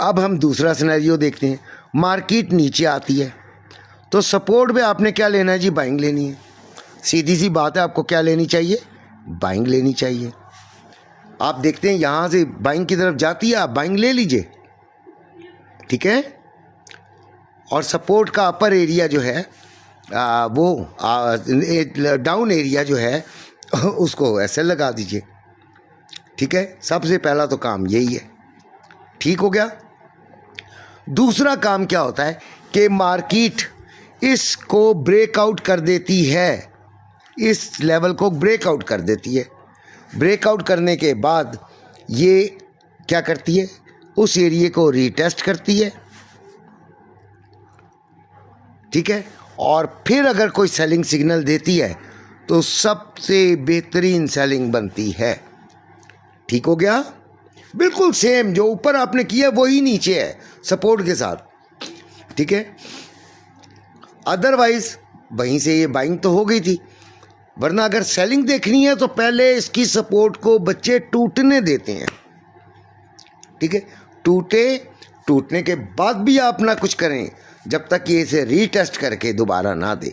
अब हम दूसरा सिनेरियो देखते हैं। मार्केट नीचे आती है तो सपोर्ट में आपने क्या लेना है जी? बाइंग लेनी है। सीधी सी बात है, आपको क्या लेनी चाहिए? बाइंग लेनी चाहिए। आप देखते हैं यहाँ से बाइंग की तरफ जाती है, आप बाइंग ले लीजिए, ठीक है। और सपोर्ट का अपर एरिया जो है डाउन एरिया जो है उसको ऐसे लगा दीजिए, ठीक है। सबसे पहला तो काम यही है, ठीक हो गया। दूसरा काम क्या होता है कि मार्केट इसको ब्रेकआउट कर देती है, इस लेवल को ब्रेकआउट कर देती है। ब्रेकआउट करने के बाद ये क्या करती है? उस एरिया को रीटेस्ट करती है, ठीक है। और फिर अगर कोई सेलिंग सिग्नल देती है तो सबसे बेहतरीन सेलिंग बनती है, ठीक हो गया। बिल्कुल सेम जो ऊपर आपने किया वही नीचे है सपोर्ट के साथ, ठीक है। अदरवाइज वहीं से ये बाइंग तो हो गई थी, वरना अगर सेलिंग देखनी है तो पहले इसकी सपोर्ट को बच्चे टूटने देते हैं, ठीक है। टूटने के बाद भी आप ना कुछ करें जब तक ये इसे रीटेस्ट करके दोबारा ना दे,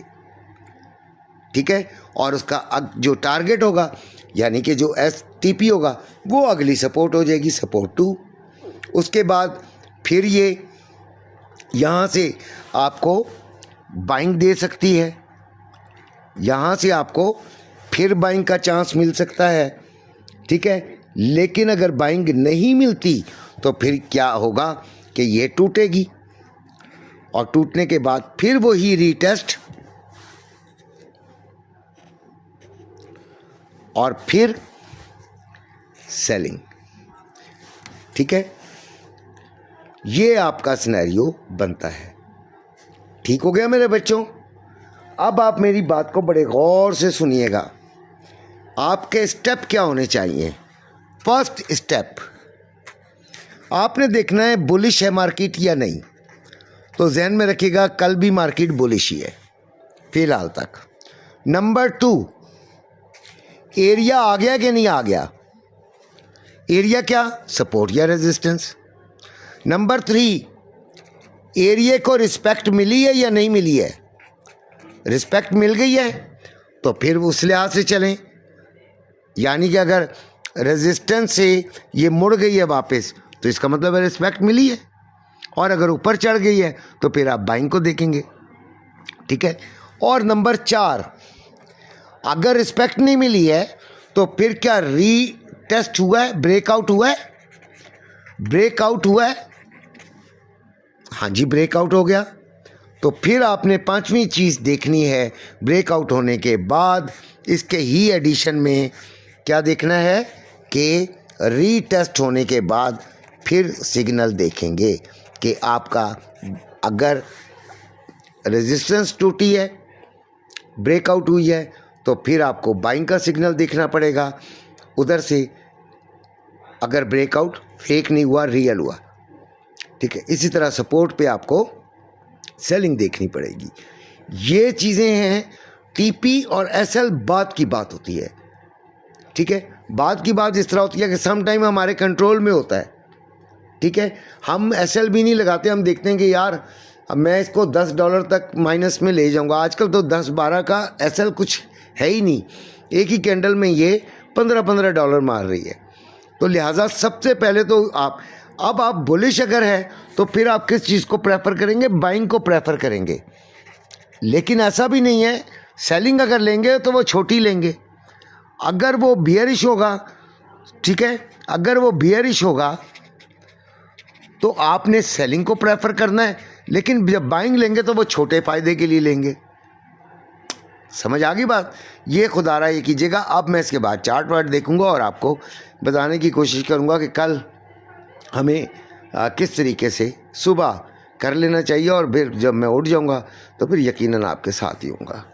ठीक है। और उसका जो टारगेट होगा यानी कि जो STP होगा वो अगली सपोर्ट हो जाएगी, सपोर्ट 2। उसके बाद फिर ये यहाँ से आपको बाइंग दे सकती है, यहाँ से आपको फिर बाइंग का चांस मिल सकता है, ठीक है। लेकिन अगर बाइंग नहीं मिलती तो फिर क्या होगा कि ये टूटेगी और टूटने के बाद फिर वही रीटेस्ट और फिर सेलिंग, ठीक है। ये आपका सिनेरियो बनता है, ठीक हो गया मेरे बच्चों। अब आप मेरी बात को बड़े गौर से सुनिएगा। आपके स्टेप क्या होने चाहिए? फर्स्ट स्टेप, आपने देखना है बुलिश है मार्केट या नहीं। तो ज़हन में रखिएगा कल भी मार्केट बुलिश ही है फिलहाल तक। नंबर 2, एरिया आ गया कि नहीं आ गया? एरिया क्या? सपोर्ट या रेजिस्टेंस। नंबर 3, एरिया को रिस्पेक्ट मिली है या नहीं मिली है? रिस्पेक्ट मिल गई है तो फिर उस लिहाज से चलें, यानी कि अगर रेजिस्टेंस से ये मुड़ गई है वापस तो इसका मतलब है रिस्पेक्ट मिली है, और अगर ऊपर चढ़ गई है तो फिर आप बाइंग को देखेंगे, ठीक है। और नंबर 4, अगर रिस्पेक्ट नहीं मिली है तो फिर क्या रीटेस्ट हुआ है? ब्रेकआउट हुआ है? ब्रेकआउट हुआ है, हाँ जी ब्रेकआउट हो गया। तो फिर आपने पांचवी चीज़ देखनी है, ब्रेकआउट होने के बाद इसके ही एडिशन में क्या देखना है कि रीटेस्ट होने के बाद फिर सिग्नल देखेंगे कि आपका अगर रेजिस्टेंस टूटी है, ब्रेकआउट हुई है, तो फिर आपको बाइंग का सिग्नल देखना पड़ेगा उधर से। अगर ब्रेकआउट फेक नहीं हुआ, रियल हुआ, ठीक है। इसी तरह सपोर्ट पे आपको सेलिंग देखनी पड़ेगी। ये चीज़ें हैं। TP और SL बाद की बात होती है, ठीक है। बाद की बात इस तरह होती है कि सम टाइम हमारे कंट्रोल में होता है, ठीक है। हम SL भी नहीं लगाते, हम देखते हैं कि यार अब मैं इसको $10 तक माइनस में ले जाऊंगा। आजकल तो 10-12 का SL कुछ है ही नहीं, एक ही कैंडल में ये $15 मार रही है। तो लिहाजा सबसे पहले तो अब आप बुलिश अगर है तो फिर आप किस चीज़ को प्रेफर करेंगे? बाइंग को प्रेफर करेंगे। लेकिन ऐसा भी नहीं है, सेलिंग अगर लेंगे तो वो छोटी लेंगे। अगर वो बियरिश होगा, ठीक है, अगर वो बियरिश होगा तो आपने सेलिंग को प्रेफर करना है, लेकिन जब बाइंग लेंगे तो वो छोटे फ़ायदे के लिए लेंगे। समझ आ गई बात? ये खुदारा ये कीजिएगा। अब मैं इसके बाद चार्ट वार्ट देखूंगा और आपको बताने की कोशिश करूंगा कि कल हमें किस तरीके से सुबह कर लेना चाहिए, और फिर जब मैं उठ जाऊंगा तो फिर यकीनन आपके साथ ही होऊंगा।